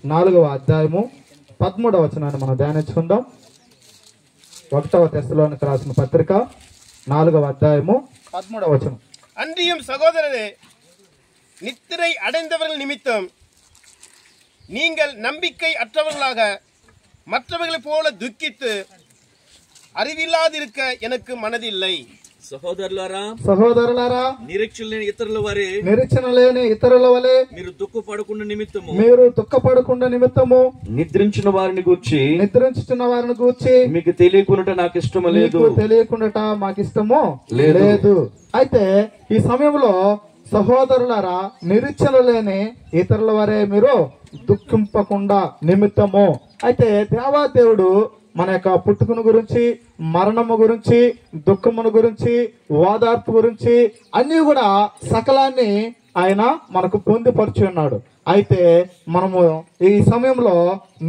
4వ అధ్యాయము 13వ వచనాన్ని మనం ధ్యానించుకుందాం. 1వ తెస్సలోనికి రాసిన పత్రిక 4వ అధ్యాయము 13వ వచనం. அன்றியும் சகோதரரே, நித்திரை அடைந்தவர்கள் நிமித்தம் நீங்கள் நம்பிக்கை அற்றவர்களாக மற்றவர்களைப் போல துக்கித்து அறிவில்லாதிருக்க எனக்கு மனதில்லை. సహోదరులారా, నిరీక్షణ లేని ఇతరుల వలె మీరు దుఃఖపడకుండా నిమిత్తము నిద్రించిన వారిని గూర్చి మీకు తెలియకుండా నాకు ఇష్టము లేదు. తెలియకుండా మాకు ఇష్టము లేదు. అయితే ఈ సమయంలో సహోదరులారా, నిరీక్షణ లేని ఇతరుల వరే మీరు దుఃఖింపకుండా నిమిత్తము. అయితే దేవాదేవుడు మన యొక్క పుట్టుకును గురించి, మరణము గురించి, దుఃఖమును గురించి, ఓదార్పు గురించి అన్ని కూడా సకలాన్ని ఆయన మనకు పొందుపరిచి ఉన్నాడు. అయితే మనము ఈ సమయంలో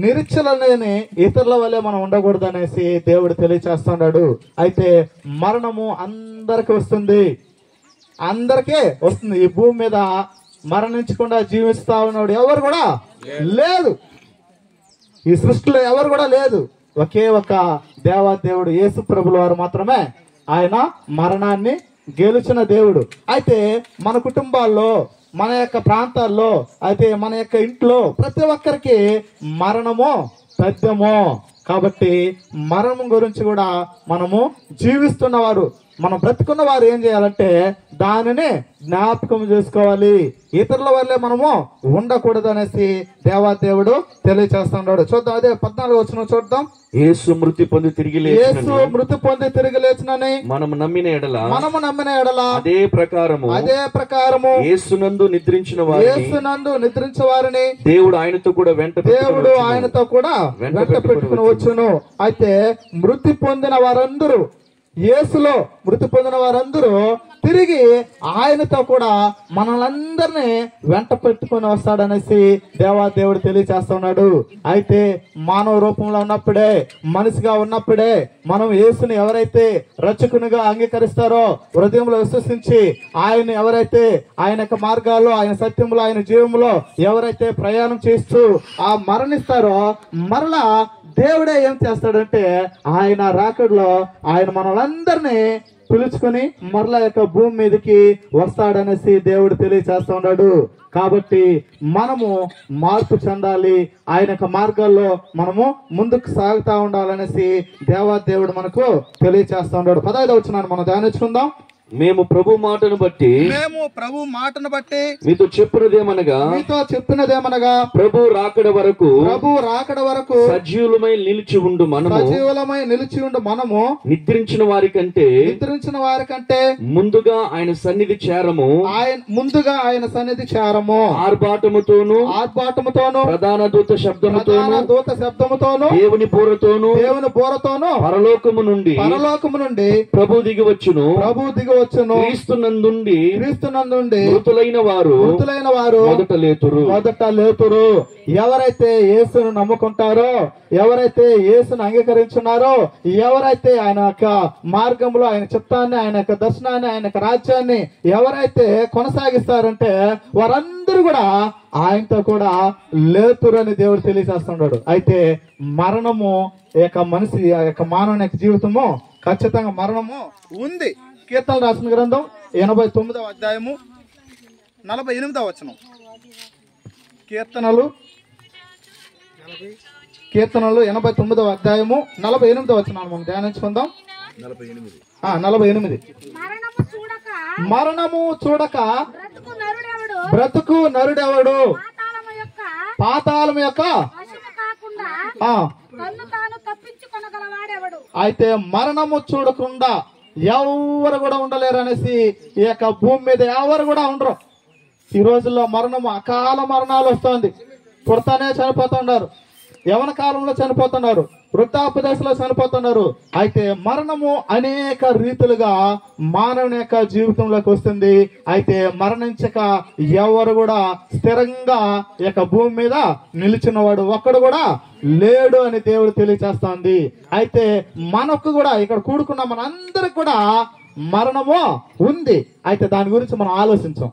నిరీక్షణ లేని ఇతరుల వల్లే మనం ఉండకూడదు అనేసి దేవుడు తెలియచేస్తున్నాడు. అయితే మరణము అందరికీ వస్తుంది, అందరికీ వస్తుంది. ఈ భూమి మీద మరణించకుండా జీవిస్తా ఉన్నాడు ఎవరు కూడా లేదు. ఈ సృష్టిలో ఎవరు కూడా లేదు. ఒకే ఒక దేవాదేవుడు యేసు ప్రభుల వారు మాత్రమే ఆయన మరణాన్ని గెలిచిన దేవుడు. అయితే మన కుటుంబాల్లో, మన యొక్క ప్రాంతాల్లో, అయితే మన యొక్క ఇంట్లో ప్రతి ఒక్కరికి మరణము తథ్యము. కాబట్టి మరణం గురించి కూడా మనము జీవిస్తున్నవారు, మనం బ్రతుకున్న వారు ఏం చేయాలంటే దానిని జ్ఞాపకం చేసుకోవాలి. ఇతరుల వల్లే మనము ఉండకూడదు అనేసి దేవాదేవుడు తెలియచేస్తున్నాడు. చూద్దాం, అదే 14వ వచనం చూద్దాం. యేసు మృతి పొంది తిరిగి లేచినని మనము నమ్మిన ఎడల అదే ప్రకారము యేసునందు నిద్రించిన వారిని దేవుడు ఆయనతో కూడా వెంట పెట్టుకుని వచ్చును. అయితే మృతి పొందిన వారందరూ, యేసులో మృతి పొందిన వారందరూ తిరిగి ఆయనతో కూడా మనలందరినీ వెంట పెట్టుకుని వస్తాడనేసి దేవాదేవుడు తెలియచేస్తున్నాడు. అయితే మానవ రూపంలో ఉన్నప్పుడే, మనిషిగా ఉన్నప్పుడే మనం యేసుని ఎవరైతే రక్షకునిగా అంగీకరిస్తారో, హృదయంలో విశ్వసించి ఆయన ఎవరైతే ఆయన యొక్క మార్గాల్లో, ఆయన సత్యంలో, ఆయన జీవంలో ఎవరైతే ప్రయాణం చేస్తూ ఆ మరణిస్తారో, మరలా దేవుడే ఏం చేస్తాడంటే ఆయన రాకడలో ఆయన మనలందరినీ పిలుచుకొని మరలా యొక్క భూమి మీదకి వస్తాడనేసి దేవుడు తెలియచేస్తా ఉన్నాడు. కాబట్టి మనము మార్పు చెందాలి, ఆయన యొక్క మార్గాల్లో మనము ముందుకు సాగుతా ఉండాలనేసి దేవాదేవుడు మనకు తెలియచేస్తా ఉన్నాడు. 15వ వచనాన్ని మనం ధ్యానించుకుందాం. మేము ప్రభు మాటను బట్టి మీతో చెప్పినదేమనగా ప్రభు రాకడ వరకు సజీవులమై నిలిచి ఉండు మనము నిద్రించిన వారి కంటే ముందుగా ఆయన సన్నిధి చేరము. ఆర్భాటముతోను ప్రధాన దూత శబ్దముతోను దేవుని బూరతోను పరలోకము నుండి ప్రభు దిగి వచ్చును. క్రీస్తునందుండి మృతులైన వారు మొదట లేతురు. ఎవరైతే యేసును నమ్ముకుంటారో, ఎవరైతే యేసును అంగీకరించున్నారో, ఎవరైతే ఆయన యొక్క మార్గంలో, ఆయన చిత్తాన్ని, ఆయన యొక్క దర్శనాన్ని, ఆయన యొక్క రాజ్యాన్ని ఎవరైతే కొనసాగిస్తారంటే వారందరూ కూడా ఆయనతో కూడా లేతురు అని దేవుడు తెలియజేస్తున్నాడు. అయితే మరణము యొక్క మనిషి యొక్క మానవుని యొక్క జీవితము ఖచ్చితంగా మరణము ఉంది. కీర్తనలు రాసిన గ్రంథం 89వ అధ్యాయము 48వ వచనం. కీర్తనలు 89వ అధ్యాయము 48వ వచనాన్ని మనం ధ్యానించుకుందాం. 48. మరణము చూడక బ్రతుకు నరుడెవడు, పాతాళం యొక్క అయితే మరణము చూడకుండా ఎవరు కూడా ఉండలేరు అనేసి ఈ యొక్క భూమి మీద ఎవరు కూడా ఉండరు. ఈ రోజుల్లో మరణము అకాల మరణాలు వస్తుంది. పుడతానే చనిపోతున్నారు, యవన కాలంలో చనిపోతున్నారు, వృద్ధాప్య దశలో చనిపోతున్నారు. అయితే మరణము అనేక రీతులుగా మానవుని యొక్క జీవితంలోకి వస్తుంది. అయితే మరణించక ఎవరు కూడా స్థిరంగా ఈ యొక్క భూమి మీద నిలిచిన వాడు ఒక్కడు కూడా లేడు అని దేవుడు తెలియచేస్తుంది. అయితే మనకు కూడా ఇక్కడ కూడుకున్న మనందరికి కూడా మరణము ఉంది. అయితే దాని గురించి మనం ఆలోచించాం,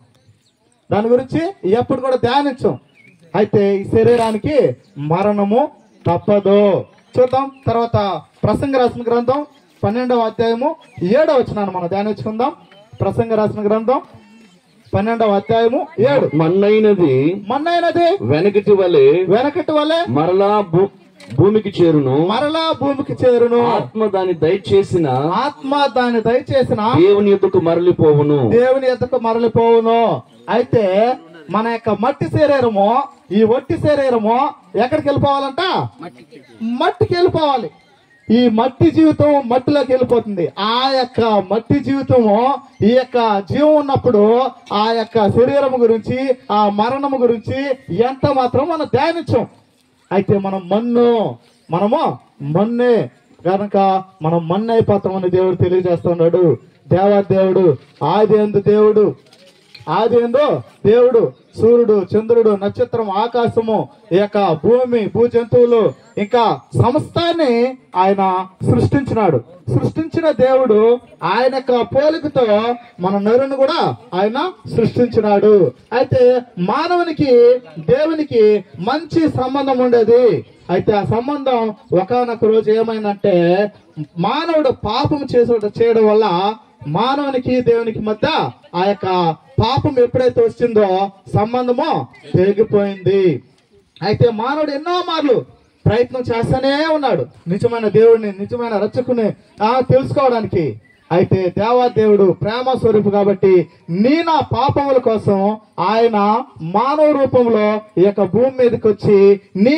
దాని గురించి ఎప్పుడు కూడా ధ్యానించాం. అయితే ఈ శరీరానికి మరణము తప్పదు. చూద్దాం తర్వాత ప్రసంగ రాసిన గ్రంథం 12వ అధ్యాయము 7వ వచనాన్ని మనం ధ్యానించుకుందాం. ప్రసంగ రాసిన గ్రంథం 12వ అధ్యాయము 7. మన్నైనది వెనకటి వలె మరలా భూమికి చేరును. ఆత్మ దాన్ని దయచేసిన దేవుని యొద్దకు మరలిపోవును. అయితే మన యొక్క మట్టి శరీరము, ఈ ఒట్టి శరీరము ఎక్కడికి వెళ్ళిపోవాలంట? మట్టికి వెళ్ళిపోవాలి. ఈ మట్టి జీవితం మట్టిలోకి వెళ్ళిపోతుంది. ఆ యొక్క మట్టి జీవితము, ఈ యొక్క జీవం ఉన్నప్పుడు ఆ యొక్క శరీరము గురించి, ఆ మరణము గురించి ఎంత మాత్రం మనం ధ్యానించం. అయితే మనము మన్నే కనుక మనం మన్ను అయిపోతామని దేవుడు తెలియజేస్తున్నాడు. దేవాదేవుడు ఆది ఎందు దేవుడు సూర్యుడు, చంద్రుడు, నక్షత్రం, ఆకాశము, ఈ యొక్క భూమి, భూ జంతువులు, ఇంకా సమస్తాన్ని ఆయన సృష్టించిన దేవుడు ఆయన యొక్క పోలికతో మన నరుని కూడా ఆయన సృష్టించినాడు. అయితే మానవునికి దేవునికి మంచి సంబంధం ఉండేది. అయితే ఆ సంబంధం ఒకానొక రోజు ఏమైందంటే, మానవుడు పాపం చేయడం వల్ల మానవునికి దేవునికి మధ్య ఆ యొక్క పాపం ఎప్పుడైతే వచ్చిందో సంబంధము తెగిపోయింది. అయితే మానవుడు ఎన్నో మార్లు ప్రయత్నం చేస్తూనే ఉన్నాడు నిజమైన దేవుడిని, నిజమైన రక్షకుని తెలుసుకోవడానికి. అయితే దేవాదేవుడు ప్రేమ స్వరూపు కాబట్టి నా పాపముల కోసం ఆయన మానవ రూపంలో ఈ యొక్క భూమి మీదకి వచ్చి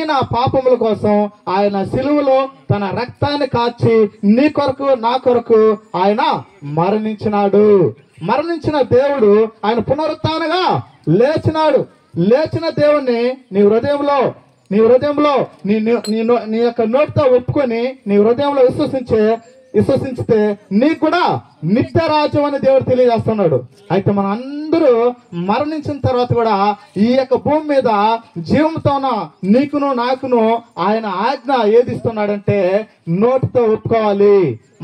నా పాపముల కోసం ఆయన సిలువలో తన రక్తాన్ని కాచి నీ కొరకు నా కొరకు ఆయన మరణించిన దేవుడు ఆయన పునరుత్థానగా లేచిన దేవుణ్ణి నీ హృదయంలో నీ యొక్క నోటితో ఒప్పుకొని నీ హృదయంలో విశ్వసించితే నీకు కూడా నిత్య రాజ్యం అని దేవుడు తెలియజేస్తున్నాడు. అయితే మన అందరూ మరణించిన తర్వాత కూడా ఈ యొక్క భూమి మీద జీవంతోన నీకును నాకును ఆయన ఆజ్ఞ ఏదిస్తున్నాడంటే నోటితో ఒప్పుకోవాలి.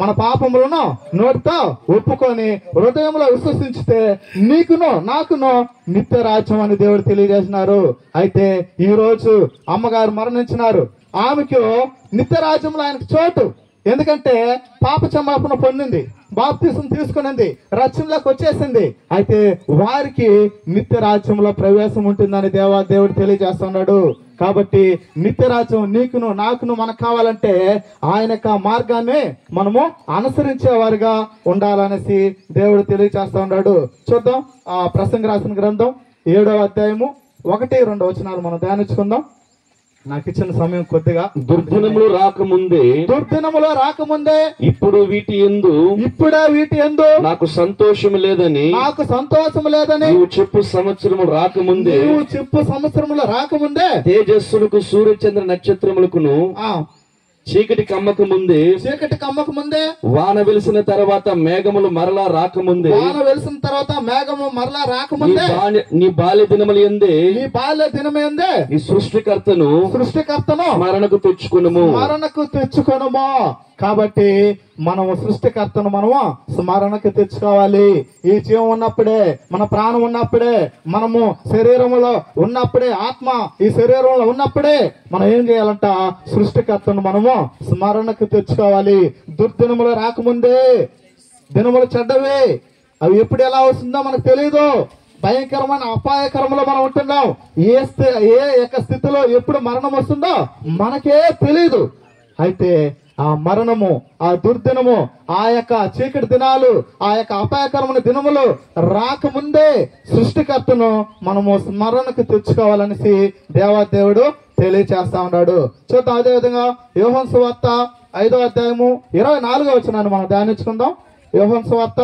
మన పాపములను నోటితో ఒప్పుకొని హృదయంలో విశ్వసించితే నీకును నాకును నిత్య రాజ్యం అని దేవుడు తెలియజేసినారు. అయితే ఈ రోజు అమ్మగారు మరణించినారు. ఆమెకు నిత్య రాజ్యంలో ఆయనకు చోటు. ఎందుకంటే పాప క్షమాపణ పొందింది, బాప్తిసం తీసుకునింది, రక్షణలోకి వచ్చేసింది. అయితే వారికి నిత్య రాజ్యంలో ప్రవేశం ఉంటుందని దేవుడు తెలియజేస్తున్నాడు. కాబట్టి నిత్య రాజ్యం నీకును నాకును మనకు కావాలంటే ఆయన యొక్క మార్గాన్ని మనము అనుసరించేవారుగా ఉండాలనేసి దేవుడు తెలియజేస్తా ఉన్నాడు. చూద్దాం ఆ ప్రసంగ రాసిన గ్రంథం 7వ అధ్యాయము 1-2 వచనాలు మనం ధ్యానించుకుందాం. నాకు ఇచ్చిన సమయం కొద్దిగా. దుర్దినములు రాకముందే ఇప్పుడే వీటి యందు నాకు సంతోషము లేదని నువ్వు చెప్పు సంవత్సరములు రాకముందే తేజస్సులకు సూర్యచంద్ర నక్షత్రములకును చీకటి కమ్మక ముందే వాన వెలిసిన తర్వాత మేఘములు మరలా రాకముందే నీ బాల్య దినములు ఎందే నీ సృష్టికర్తను స్మరణకు తెచ్చుకొనుము. కాబట్టి మనము సృష్టికర్తను మనము స్మరణకు తెచ్చుకోవాలి. ఈ జీవం ఉన్నప్పుడే, మన ప్రాణం ఉన్నప్పుడే, మనము శరీరంలో ఉన్నప్పుడే, ఆత్మ ఈ శరీరంలో ఉన్నప్పుడే మనం ఏం చేయాలంట? సృష్టికర్తను మనము స్మరణకు తెచ్చుకోవాలి. దుర్దినములు రాకముందే, దినములు చెడ్డవే, అవి ఎప్పుడు ఎలా వస్తుందో మనకు తెలియదు. భయంకరమైన అపాయకరంలో మనం ఉంటున్నాం. ఏ యొక్క స్థితిలో ఎప్పుడు మరణం వస్తుందో మనకే తెలియదు. అయితే ఆ మరణము, ఆ దుర్దినము, ఆ యొక్క చీకటి దినాలు, ఆ యొక్క అపాయకరమైన దినములు రాకముందే సృష్టికర్తను మనము స్మరణకు తెచ్చుకోవాలనేసి దేవాదేవుడు తెలియచేస్తా ఉన్నాడు. చూద్దాం. అదేవిధంగా యోహాను సువార్త 5వ అధ్యాయము 24వ వచనాన్ని మనం ధ్యానించుకుందాం. యోహాను సువార్త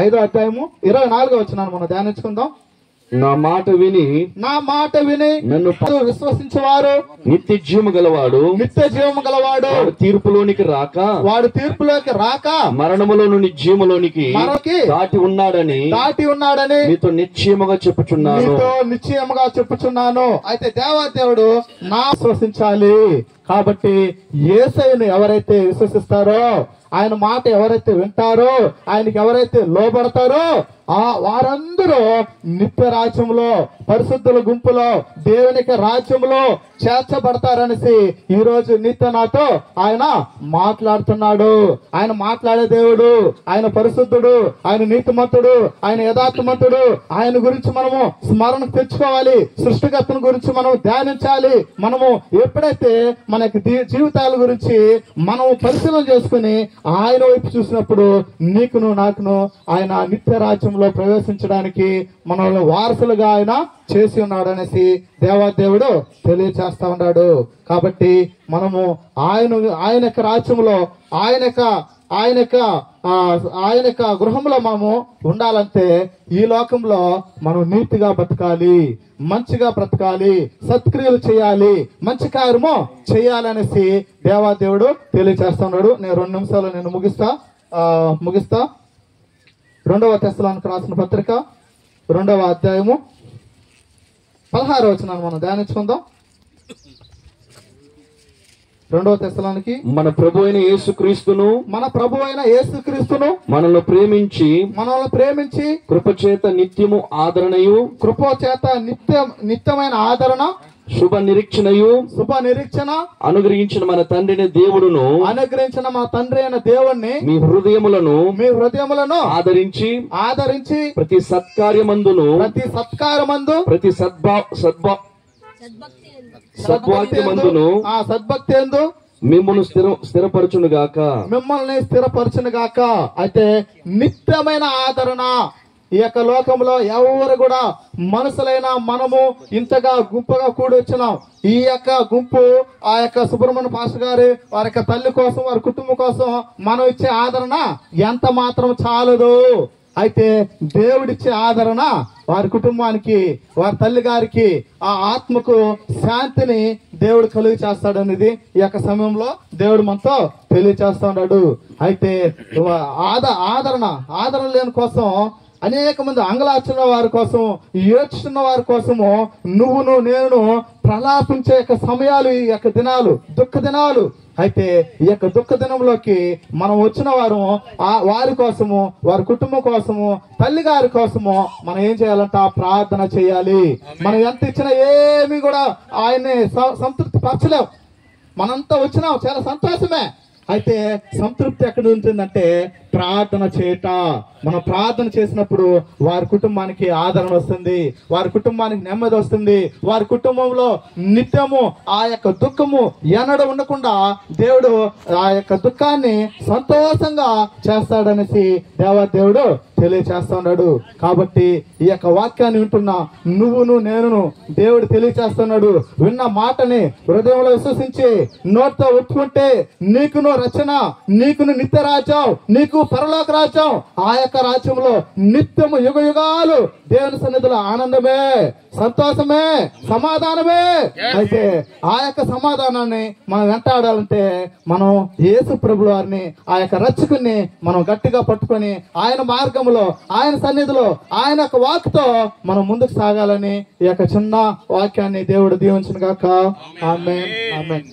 5వ అధ్యాయము 24వ వచనాన్ని మనం ధ్యానించుకుందాం. నా మాట విని నన్ను విశ్వసించేవారు నిత్య జీవము గలవాడు వాడు తీర్పులోనికి రాక మరణములో నుండి జీవములోనికి దాటి ఉన్నాడని మీతో నిశ్చయముగా చెప్పుచున్నాను. అయితే దేవాదేవుడు నా విశ్వసించాలి. కాబట్టి యేసయ్యను ఎవరైతే విశ్వసిస్తారో, ఆయన మాట ఎవరైతే వింటారో, ఆయనకి ఎవరైతే లోబడతారో వారందరూ నిత్య రాజ్యంలో, పరిశుద్ధుల గుంపులో, దేవునికి రాజ్యంలో చేర్చబడతారనేసి ఈ రోజు నీతో నాతో ఆయన మాట్లాడుతున్నాడు. ఆయన మాట్లాడే దేవుడు, ఆయన పరిశుద్ధుడు, ఆయన నీతిమంతుడు, ఆయన యథార్థమంతుడు. ఆయన గురించి మనము స్మరణకు తెచ్చుకోవాలి. సృష్టికర్తను గురించి మనం ధ్యానించాలి. మనము ఎప్పుడైతే మన జీవితాల గురించి మనము పరిశీలన చేసుకుని ఆయన వైపు చూసినప్పుడు నీకును నాకును ఆయన నిత్య రాజ్యంలో ప్రవేశించడానికి మనల్ని వారసులుగా ఆయన చేసి ఉన్నాడు అనేసి దేవాదేవుడు తెలియచేస్తా ఉన్నాడు. కాబట్టి మనము ఆయన యొక్క రాజ్యంలో, ఆయన యొక్క గృహంలో మనము ఉండాలంటే ఈ లోకంలో మనం నీతిగా బతకాలి, మంచిగా బ్రతకాలి, సత్క్రియలు చేయాలి, మంచి కార్యము చేయాలనేసి దేవాదేవుడు తెలియచేస్తున్నాడు. నేను 2 నిమిషాలు నేను ముగిస్తా. 2వ తెస్సలోనికి రాసిన పత్రిక 2వ అధ్యాయము 16వ వచనాన్ని మనం ధ్యానించుకుందాం. 2వ తెస్సలోనికి మన ప్రభు అయిన యేసుక్రీస్తును మనల్ని ప్రేమించి కృపచేత నిత్యము ఆదరణయు, నిత్యమైన ఆదరణ, శుభ నిరీక్షణ అనుగ్రహించిన మన తండ్రి అయిన దేవుడిని మీ హృదయములను ఆదరించి ప్రతి సత్కార్యమందును ప్రతి సద్భక్తి యందు మిమ్మల్ని స్థిరపరచును గాక. అయితే నిత్యమైన ఆదరణ ఈ యొక్క లోకంలో ఎవరు కూడా మనుషులైనా మనము ఇంతగా గుంపుగా కూడి వచ్చినాం. ఈ యొక్క గుంపు ఆ యొక్క సుబ్రహ్మణ్య పాస్టర్ గారి వారి యొక్క తల్లి కోసం, వారి కుటుంబం కోసం మనం ఇచ్చే ఆదరణ ఎంత మాత్రం చాలదు. అయితే దేవుడిచ్చే ఆదరణ వారి కుటుంబానికి, వారి తల్లి గారికి, ఆ ఆత్మకు శాంతిని దేవుడు కలుగు చేస్తాడనేది ఈ యొక్క సమయంలో దేవుడు మనతో తెలియచేస్తా ఉన్నాడు. అయితే ఆదరణ లేని కోసం అనేక మంది అంగలార్చున్న వారి కోసం, ఏడ్చున్న వారి కోసము నేను ప్రలాపించే యొక్క సమయాలు ఈ యొక్క దినాలు, దుఃఖ దినాలు. అయితే ఈ యొక్క దుఃఖ దినంలోకి మనం వచ్చిన వారి కోసము, వారి కుటుంబం కోసము, తల్లి గారి కోసము మనం ఏం చేయాలంట? ప్రార్థన చేయాలి. మనం ఎంత ఇచ్చినా ఏమి కూడా ఆయన్ని సంతృప్తి పరచలేం. మనంతా వచ్చినాం, చాలా సంతోషమే. అయితే సంతృప్తి ఎక్కడ ఉంటుందంటే ప్రార్థన చేయట. మనం ప్రార్థన చేసినప్పుడు వారి కుటుంబానికి ఆదరణ వస్తుంది, వారి కుటుంబానికి నెమ్మది వస్తుంది, వారి కుటుంబంలో నిత్యము ఆ యొక్క దుఃఖము ఎన్నడూ ఉండకుండా దేవుడు ఆ యొక్క దుఃఖాన్ని సంతోషంగా చేస్తాడనేసి దేవాదేవుడు తెలియచేస్తా ఉన్నాడు. కాబట్టి ఈ యొక్క వాక్యాన్ని వింటున్న నేను దేవుడు తెలియచేస్తున్నాడు. విన్న మాటని హృదయంలో విశ్వసించి నోటితో ఒప్పుకుంటే నీకును రచన, నీకును నిత్య రాజ్యం, నీకు పరలోక రాజ్యం. ఆ యొక్క రాజ్యంలో నిత్యము యుగ యుగాలు దేవుని సన్నిధిలో ఆనందమే, సంతోషమే, సమాధానమే. అయితే ఆ యొక్క సమాధానాన్ని మనం వెంటాడాలంటే మనం యేసు ప్రభువు వారిని, ఆ యొక్క రక్షకుని మనం గట్టిగా పట్టుకొని ఆయన మార్గంలో, ఆయన సన్నిధిలో, ఆయన యొక్క వాక్తో మనం ముందుకు సాగాలని ఈ యొక్క చిన్న వాక్యాన్ని దేవుడు దీవించును గాక. ఆమేన్, ఆమేన్.